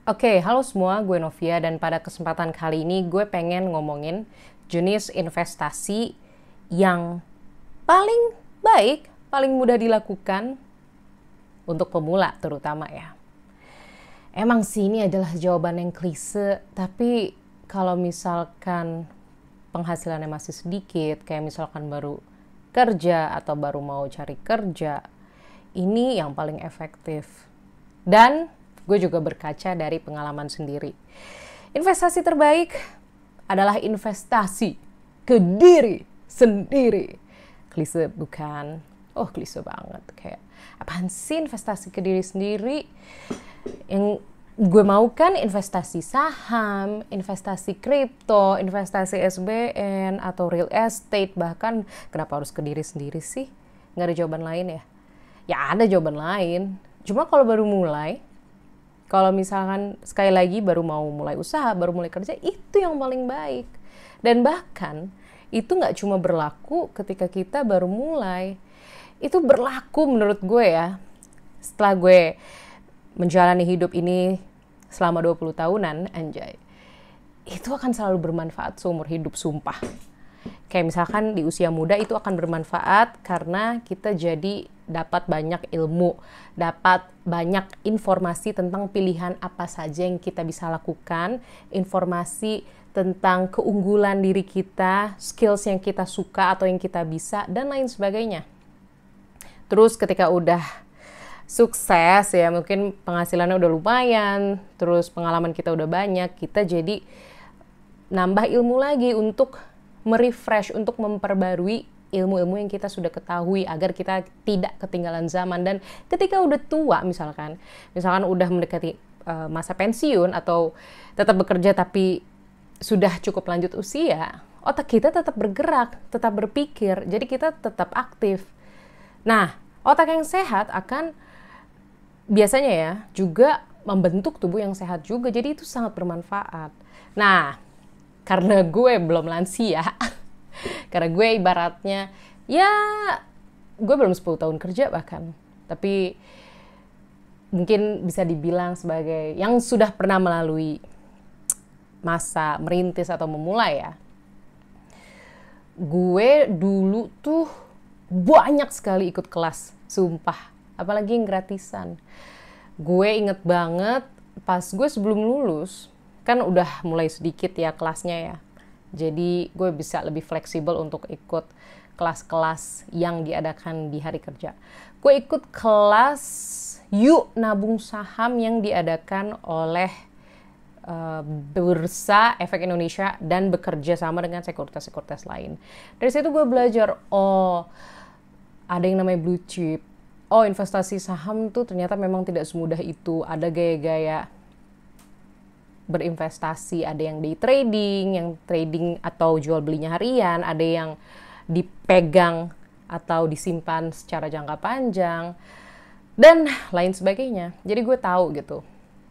Oke, halo semua, gue Novia dan pada kesempatan kali ini gue pengen ngomongin jenis investasi yang paling baik, paling mudah dilakukan untuk pemula terutama ya. Emang sih ini adalah jawaban yang klise, tapi kalau misalkan penghasilannya masih sedikit, kayak misalkan baru kerja atau baru mau cari kerja, ini yang paling efektif. Dan gue juga berkaca dari pengalaman sendiri. Investasi terbaik adalah investasi ke diri sendiri. Klise bukan? Oh, klise banget. Kayak, apaan sih investasi ke diri sendiri? Yang gue mau kan investasi saham, investasi kripto, investasi SBN, atau real estate. Bahkan kenapa harus ke diri sendiri sih? Nggak ada jawaban lain ya? Ya ada jawaban lain. Cuma kalau baru mulai, kalau misalkan sekali lagi baru mau mulai usaha, baru mulai kerja, itu yang paling baik. Dan bahkan itu nggak cuma berlaku ketika kita baru mulai. Itu berlaku menurut gue ya. Setelah gue menjalani hidup ini selama 20 tahunan, anjay. Itu akan selalu bermanfaat seumur hidup, sumpah. Kayak misalkan di usia muda itu akan bermanfaat karena kita jadi dapat banyak ilmu, dapat banyak informasi tentang pilihan apa saja yang kita bisa lakukan, informasi tentang keunggulan diri kita, skills yang kita suka atau yang kita bisa, dan lain sebagainya. Terus ketika udah sukses ya, mungkin penghasilannya udah lumayan, terus pengalaman kita udah banyak, kita jadi nambah ilmu lagi untuk merefresh, untuk memperbarui ilmu-ilmu yang kita sudah ketahui agar kita tidak ketinggalan zaman. Dan ketika udah tua misalkan udah mendekati masa pensiun atau tetap bekerja tapi sudah cukup lanjut usia, otak kita tetap bergerak, tetap berpikir, jadi kita tetap aktif. Nah, otak yang sehat akan biasanya ya juga membentuk tubuh yang sehat juga, jadi itu sangat bermanfaat. Nah, karena gue belum lansia, karena gue ibaratnya, ya gue belum 10 tahun kerja bahkan, tapi mungkin bisa dibilang sebagai yang sudah pernah melalui masa merintis atau memulai ya. Gue dulu tuh banyak sekali ikut kelas, sumpah. Apalagi yang gratisan. Gue inget banget pas gue sebelum lulus, kan udah mulai sedikit ya kelasnya ya. Jadi gue bisa lebih fleksibel untuk ikut kelas-kelas yang diadakan di hari kerja. Gue ikut kelas Yuk Nabung Saham yang diadakan oleh Bursa Efek Indonesia dan bekerja sama dengan sekuritas-sekuritas lain. Dari situ gue belajar, oh ada yang namanya blue chip. Oh, investasi saham tuh ternyata memang tidak semudah itu. Ada gaya-gaya berinvestasi, ada yang day trading, yang trading atau jual belinya harian, ada yang dipegang atau disimpan secara jangka panjang, dan lain sebagainya. Jadi gue tahu gitu.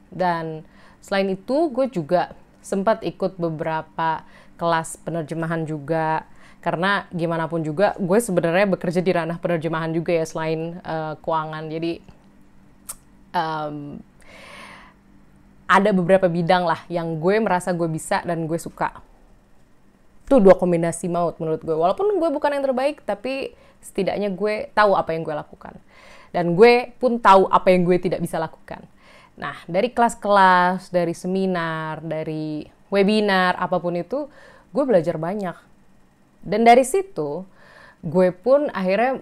Dan selain itu gue juga sempat ikut beberapa kelas penerjemahan juga, karena gimana pun juga gue sebenarnya bekerja di ranah penerjemahan juga ya selain keuangan. Jadi ada beberapa bidang lah yang gue merasa gue bisa dan gue suka. Itu dua kombinasi maut menurut gue. Walaupun gue bukan yang terbaik, tapi setidaknya gue tahu apa yang gue lakukan. Dan gue pun tahu apa yang gue tidak bisa lakukan. Nah, dari kelas-kelas, dari seminar, dari webinar, apapun itu, gue belajar banyak. Dan dari situ, gue pun akhirnya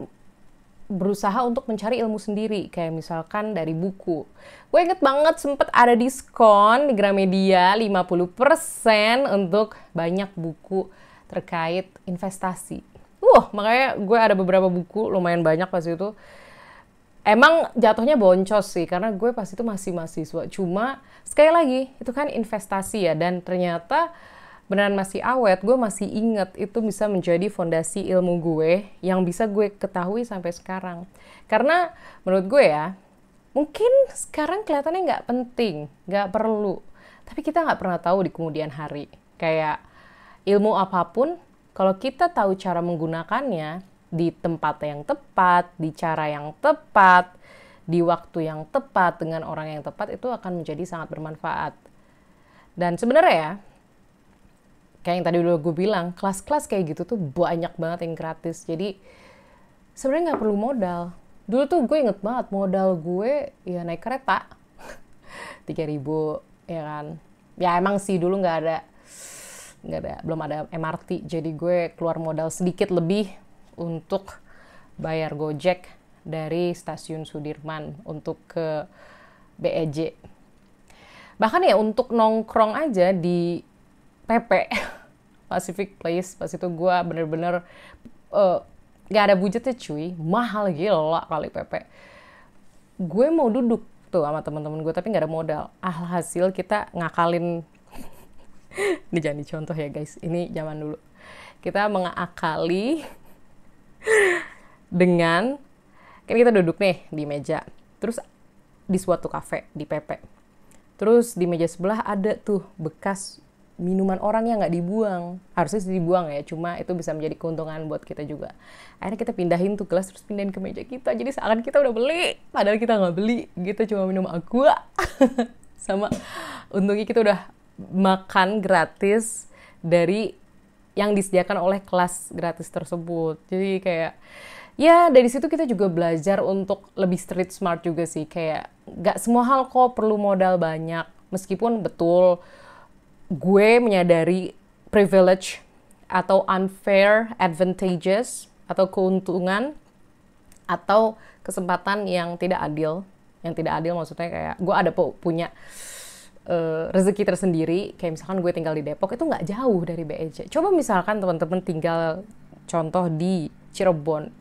berusaha untuk mencari ilmu sendiri. Kayak misalkan dari buku. Gue inget banget sempet ada diskon di Gramedia 50% untuk banyak buku terkait investasi. Makanya gue ada beberapa buku, lumayan banyak pas itu. Emang jatuhnya boncos sih, karena gue pas itu masih mahasiswa. Cuma, sekali lagi, itu kan investasi ya. Dan ternyata beneran masih awet, gue masih inget itu bisa menjadi fondasi ilmu gue yang bisa gue ketahui sampai sekarang. Karena menurut gue ya, mungkin sekarang kelihatannya nggak penting, nggak perlu. Tapi kita nggak pernah tahu di kemudian hari. Kayak ilmu apapun, kalau kita tahu cara menggunakannya, di tempat yang tepat, di cara yang tepat, di waktu yang tepat dengan orang yang tepat itu akan menjadi sangat bermanfaat. Dan sebenarnya ya, kayak yang tadi udah gue bilang, kelas-kelas kayak gitu tuh banyak banget yang gratis. Jadi sebenarnya nggak perlu modal. Dulu tuh gue inget banget modal gue ya naik kereta 3.000 ya kan. Ya emang sih dulu belum ada MRT, jadi gue keluar modal sedikit lebih untuk bayar Gojek dari stasiun Sudirman untuk ke BEJ. Bahkan ya untuk nongkrong aja di PP Pacific Place pas itu gue bener-bener gak ada budgetnya cuy, mahal gila kali PP. Gue mau duduk tuh sama teman-teman gue tapi gak ada modal. Alhasil kita ngakalin ini jangan dicontoh ya guys, ini zaman dulu. Kita mengakali dengan, kan kita duduk nih di meja, terus di suatu kafe di PP. Terus di meja sebelah ada tuh bekas minuman orang yang nggak dibuang. Harusnya sih dibuang ya, cuma itu bisa menjadi keuntungan buat kita juga. Akhirnya kita pindahin tuh gelas, terus pindahin ke meja kita. Jadi seakan kita udah beli, padahal kita nggak beli. Kita cuma minum aqua. Sama untungnya kita udah makan gratis dari yang disediakan oleh kelas gratis tersebut. Jadi kayak ya dari situ kita juga belajar untuk lebih street smart juga sih. Kayak gak semua hal kok perlu modal banyak. Meskipun betul gue menyadari privilege atau unfair advantages atau keuntungan atau kesempatan yang tidak adil. Yang tidak adil maksudnya kayak gue ada punya rezeki tersendiri, kayak misalkan gue tinggal di Depok itu nggak jauh dari BEJ. Coba misalkan teman-teman tinggal contoh di Cirebon,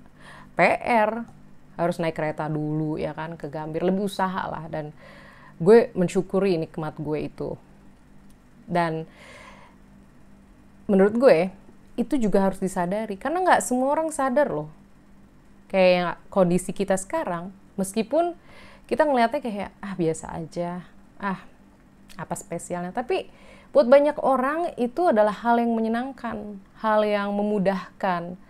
PR harus naik kereta dulu ya kan ke Gambir, lebih usaha lah. Dan gue mensyukuri nikmat gue itu. Dan menurut gue itu juga harus disadari karena nggak semua orang sadar loh kayak kondisi kita sekarang. Meskipun kita ngelihatnya kayak biasa aja, apa spesialnya, tapi buat banyak orang itu adalah hal yang menyenangkan, hal yang memudahkan.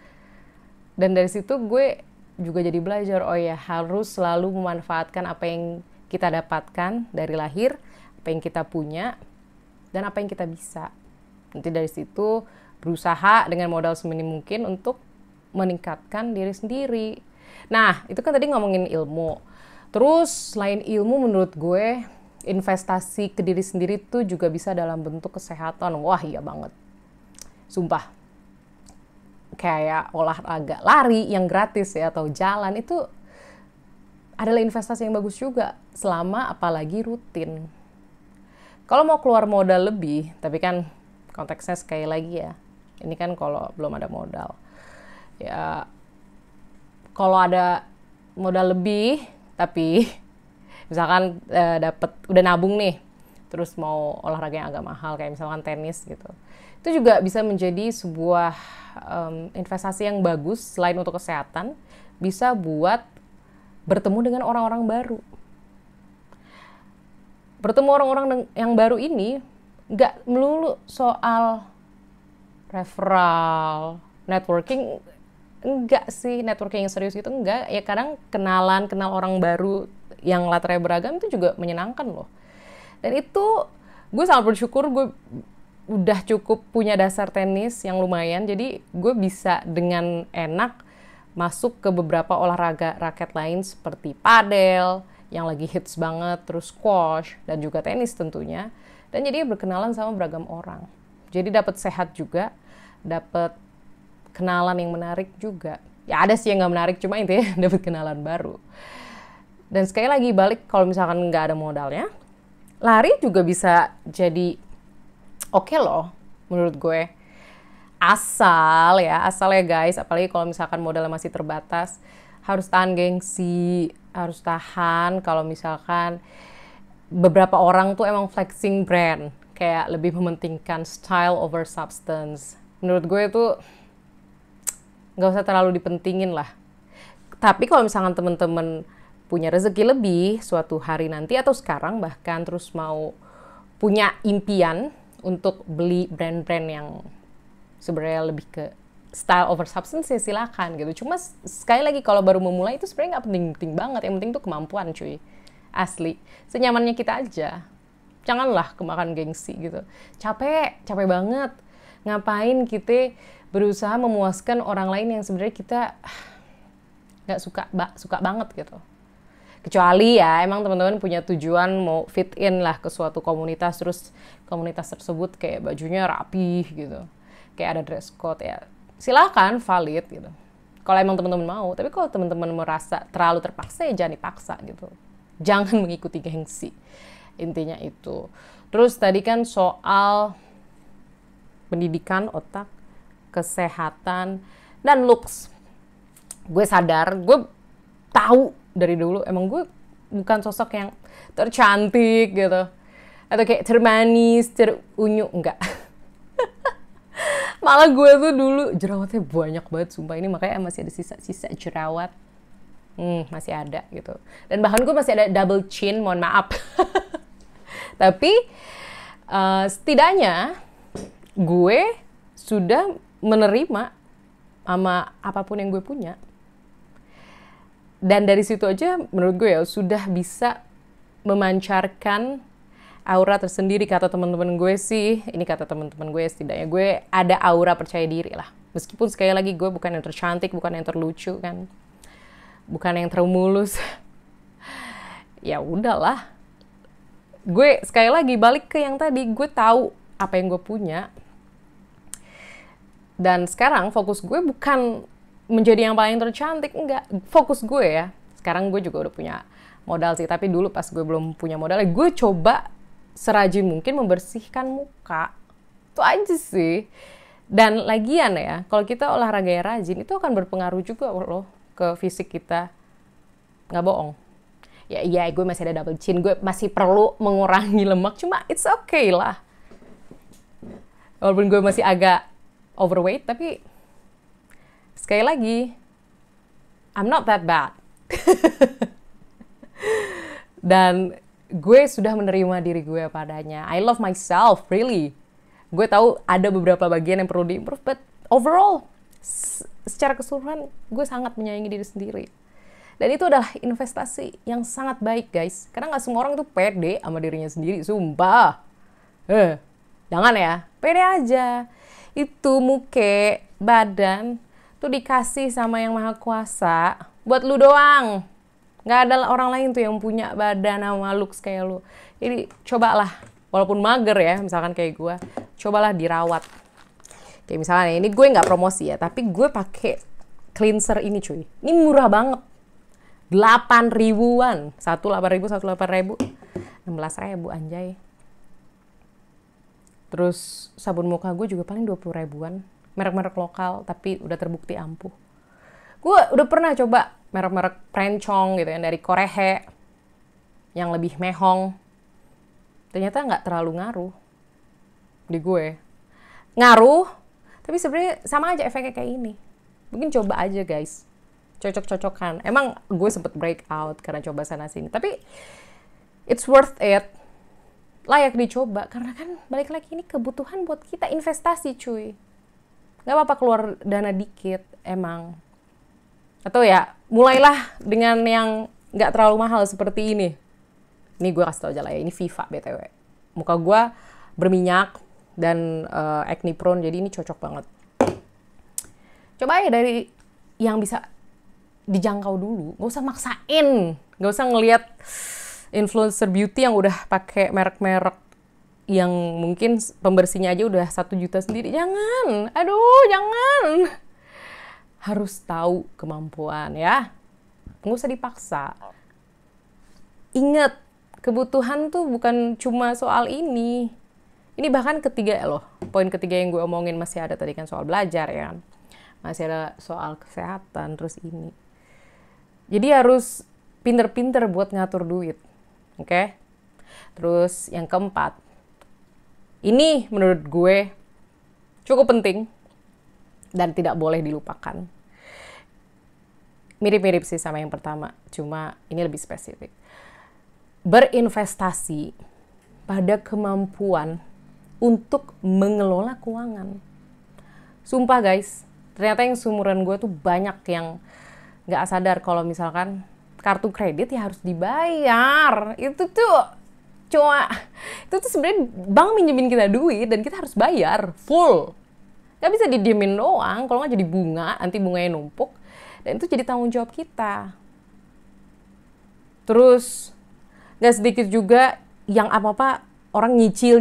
Dan dari situ gue juga jadi belajar, oh ya harus selalu memanfaatkan apa yang kita dapatkan dari lahir, apa yang kita punya, dan apa yang kita bisa. Nanti dari situ berusaha dengan modal seminim mungkin untuk meningkatkan diri sendiri. Nah, itu kan tadi ngomongin ilmu. Terus selain ilmu menurut gue, investasi ke diri sendiri tuh juga bisa dalam bentuk kesehatan. Wah iya banget. Sumpah. Kayak olahraga, lari yang gratis ya, atau jalan itu adalah investasi yang bagus juga. Selama apalagi rutin. Kalau mau keluar modal lebih, tapi kan konteksnya sekali lagi ya. Ini kan kalau belum ada modal. Ya, kalau ada modal lebih, tapi misalkan udah nabung nih, terus mau olahraga yang agak mahal kayak misalkan tenis gitu, itu juga bisa menjadi sebuah investasi yang bagus. Selain untuk kesehatan, bisa buat bertemu dengan orang-orang baru. Bertemu orang-orang yang baru ini nggak melulu soal referral, networking, enggak sih, networking yang serius gitu enggak. Ya kadang kenal orang baru yang latarnya beragam itu juga menyenangkan loh. Dan itu gue sangat bersyukur gue udah cukup punya dasar tenis yang lumayan. Jadi gue bisa dengan enak masuk ke beberapa olahraga raket lain seperti padel yang lagi hits banget, terus squash, dan juga tenis tentunya. Dan jadi berkenalan sama beragam orang. Jadi dapat sehat juga, dapat kenalan yang menarik juga. Ya ada sih yang gak menarik, cuma intinya dapat kenalan baru. Dan sekali lagi balik, kalau misalkan nggak ada modalnya, lari juga bisa jadi oke loh menurut gue. Asal ya guys, apalagi kalau misalkan modalnya masih terbatas, harus tahan gengsi, harus tahan kalau misalkan beberapa orang tuh emang flexing brand, kayak lebih mementingkan style over substance. Menurut gue itu nggak usah terlalu dipentingin lah. Tapi kalau misalkan temen-temen punya rezeki lebih suatu hari nanti atau sekarang bahkan, terus mau punya impian untuk beli brand-brand yang sebenarnya lebih ke style over substance ya silakan gitu. Cuma sekali lagi kalau baru memulai itu sebenarnya nggak penting-penting banget. Yang penting tuh kemampuan cuy. Asli. Senyamannya kita aja. Janganlah kemakan gengsi gitu. Capek banget. Ngapain kita berusaha memuaskan orang lain yang sebenarnya kita nggak suka banget gitu. Kecuali ya emang teman-teman punya tujuan mau fit in lah ke suatu komunitas, terus komunitas tersebut kayak bajunya rapi gitu, kayak ada dress code ya silakan, valid gitu kalau emang teman-teman mau. Tapi kalau teman-teman merasa terlalu terpaksa ya jangan dipaksa gitu, jangan mengikuti gengsi, intinya itu. Terus tadi kan soal pendidikan otak, kesehatan, dan looks. Gue sadar, gue tahu dari dulu emang gue bukan sosok yang tercantik gitu atau kayak termanis, terunyu, enggak. Malah gue tuh dulu jerawatnya banyak banget sumpah, ini makanya masih ada sisa-sisa jerawat. Masih ada gitu. Dan bahkan gue masih ada double chin, mohon maaf. Tapi setidaknya gue sudah menerima sama apapun yang gue punya. Dan dari situ aja menurut gue ya sudah bisa memancarkan aura tersendiri. Kata teman-teman gue sih, ini kata teman-teman gue setidaknya gue ada aura percaya diri lah. Meskipun sekali lagi gue bukan yang tercantik, bukan yang terlucu kan, bukan yang termulus. Ya udahlah. Gue sekali lagi balik ke yang tadi, gue tahu apa yang gue punya. Dan sekarang fokus gue bukan menjadi yang paling tercantik, enggak. Fokus gue ya, sekarang gue juga udah punya modal sih, tapi dulu pas gue belum punya modal, gue coba serajin mungkin membersihkan muka. Itu aja sih. Dan lagian ya, kalau kita olahraga yang rajin, itu akan berpengaruh juga loh ke fisik kita. Nggak bohong. Ya iya, gue masih ada double chin, gue masih perlu mengurangi lemak, cuma it's okay lah. Walaupun gue masih agak overweight, tapi sekali lagi, I'm not that bad. Dan gue sudah menerima diri gue padanya. I love myself, really. Gue tahu ada beberapa bagian yang perlu di-improve, but overall, secara keseluruhan, gue sangat menyayangi diri sendiri. Dan itu adalah investasi yang sangat baik, guys. Karena gak semua orang tuh pede sama dirinya sendiri, sumpah. Jangan ya, pede aja. Itu muke, badan, tuh dikasih sama yang maha kuasa buat lu doang. Gak ada orang lain tuh yang punya badan sama looks kayak lu. Jadi cobalah, walaupun mager ya, misalkan kayak gue, cobalah dirawat. Kayak misalnya ini gue gak promosi ya, tapi gue pakai cleanser ini cuy. Ini murah banget. 8 ribuan. 1 8.000, 1 8.000. 16.000 anjay. Terus sabun muka gue juga paling 20 ribuan. Merek-merek lokal, tapi udah terbukti ampuh. Gue udah pernah coba merek-merek Prencong gitu, yang dari Korehe, yang lebih mehong. Ternyata nggak terlalu ngaruh di gue. Ngaruh, tapi sebenarnya sama aja efeknya kayak ini. Mungkin coba aja guys, cocok-cocokan. Emang gue sempet breakout karena coba sana-sini, tapi it's worth it. Layak dicoba, karena kan balik lagi ini kebutuhan buat kita, investasi cuy. Gak apa-apa keluar dana dikit, emang. Atau ya, mulailah dengan yang gak terlalu mahal seperti ini. Ini gue kasih tau aja lah ya, ini Viva BTW. Muka gue berminyak dan acne prone, jadi ini cocok banget. Coba ya dari yang bisa dijangkau dulu. Gak usah maksain, gak usah ngelihat influencer beauty yang udah pakai merek-merek yang mungkin pembersihnya aja udah 1 juta sendiri. Jangan, aduh jangan. Harus tahu kemampuan ya. Nggak usah dipaksa. Ingat, kebutuhan tuh bukan cuma soal ini. Ini bahkan ketiga loh. Poin ketiga yang gue omongin masih ada tadi kan soal belajar ya. Masih ada soal kesehatan, terus ini. Jadi harus pinter-pinter buat ngatur duit. Oke? Terus yang keempat, ini menurut gue cukup penting dan tidak boleh dilupakan. Mirip-mirip sih sama yang pertama, cuma ini lebih spesifik. Berinvestasi pada kemampuan untuk mengelola keuangan. Sumpah guys, Ternyata yang seumuran gue tuh banyak yang nggak sadar kalau misalkan kartu kredit ya harus dibayar. Itu tuh sebenarnya bank minjemin kita duit dan kita harus bayar full. Gak bisa didiemin doang, kalau nggak jadi bunga, nanti bunganya numpuk. Dan itu jadi tanggung jawab kita. Terus gak sedikit juga yang apa-apa orang nyicil.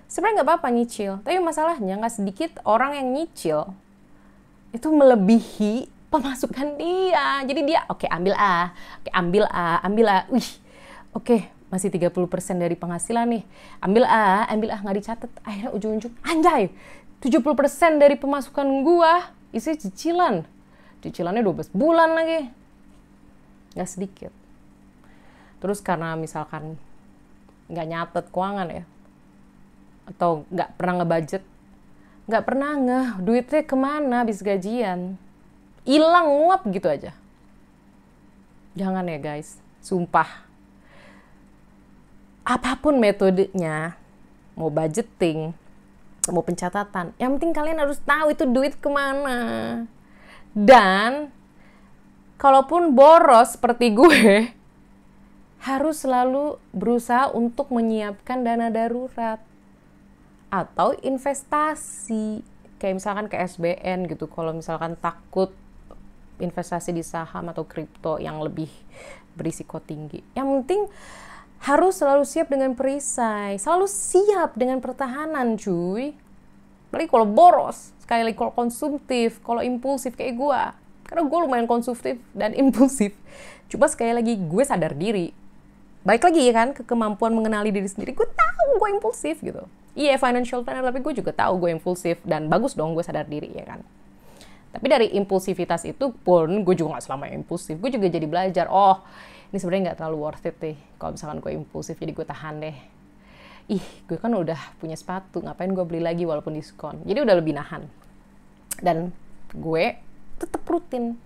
Sebenarnya nggak apa-apa nyicil, tapi masalahnya nggak sedikit orang yang nyicil itu melebihi pemasukan dia. Jadi dia oke, ambil wih, oke, masih 30% dari penghasilan nih, ambil nggak dicatat. Akhirnya ujung-ujung anjay 70% dari pemasukan gua isi cicilannya 12 bulan lagi, nggak sedikit. Terus karena misalkan nggak nyatet keuangan ya, atau nggak pernah ngebudget, nggak pernah duitnya kemana habis gajian, hilang nguap gitu aja. Jangan ya guys, sumpah. Apapun metodenya, mau budgeting, mau pencatatan, yang penting kalian harus tahu itu duit kemana. Dan kalaupun boros seperti gue, harus selalu berusaha untuk menyiapkan dana darurat atau investasi, kayak misalkan ke SBN gitu, kalau misalkan takut investasi di saham atau kripto yang lebih berisiko tinggi. Yang penting harus selalu siap dengan perisai, selalu siap dengan pertahanan cuy. Apalagi kalau boros, sekali lagi kalau konsumtif, kalau impulsif kayak gue. Karena gue lumayan konsumtif dan impulsif. Cuma sekali lagi gue sadar diri. Baik lagi ya kan, ke kemampuan mengenali diri sendiri. Gue tahu gue impulsif gitu. Iya, financial planner, tapi gue juga tahu gue impulsif. Dan bagus dong gue sadar diri ya kan. Tapi dari impulsivitas itu pun, gue juga gak selamanya impulsif. Gue juga jadi belajar, oh ini sebenarnya gak terlalu worth it deh. Kalau misalkan gue impulsif, jadi gue tahan deh. Ih, gue kan udah punya sepatu, ngapain gue beli lagi walaupun diskon. Jadi udah lebih nahan. Dan gue tetap rutin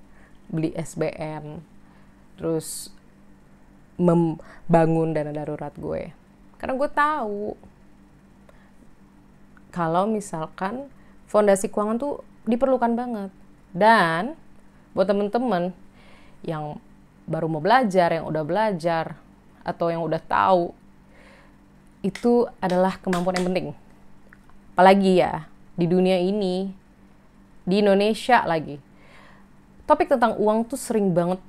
beli SBN. Terus membangun dana darurat gue. Karena gue tahu kalau misalkan fondasi keuangan tuh diperlukan banget. Dan buat temen-temen yang baru mau belajar, yang udah belajar, atau yang udah tahu, itu adalah kemampuan yang penting. Apalagi ya, di dunia ini, di Indonesia lagi, topik tentang uang tuh sering banget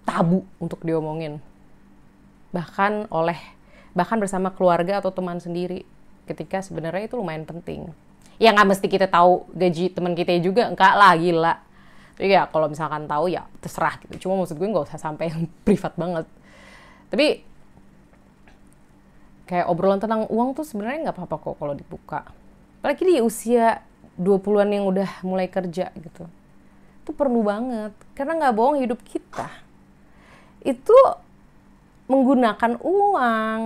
tabu untuk diomongin. Bahkan bersama keluarga atau teman sendiri, ketika sebenarnya itu lumayan penting. Ya nggak mesti kita tahu gaji teman kita juga, enggak lah, gila. Jadi ya kalau misalkan tahu ya terserah gitu. Cuma maksud gue nggak usah sampai yang privat banget. Tapi kayak obrolan tentang uang tuh sebenarnya nggak apa-apa kok kalau dibuka. Apalagi di usia 20-an yang udah mulai kerja gitu. Itu perlu banget. Karena nggak bohong, hidup kita itu menggunakan uang.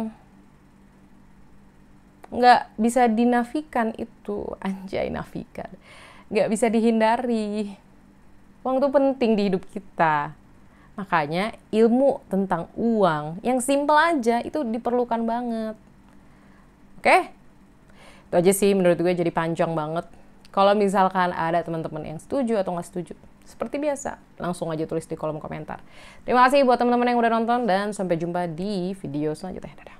Nggak bisa dinafikan itu. Anjay, nafikan. Nggak bisa dihindari. Uang itu penting di hidup kita. Makanya ilmu tentang uang yang simpel aja itu diperlukan banget. Oke? Itu aja sih menurut gue, jadi panjang banget. Kalau misalkan ada teman-teman yang setuju atau nggak setuju, seperti biasa, langsung aja tulis di kolom komentar. Terima kasih buat teman-teman yang udah nonton dan sampai jumpa di video selanjutnya. Dadah.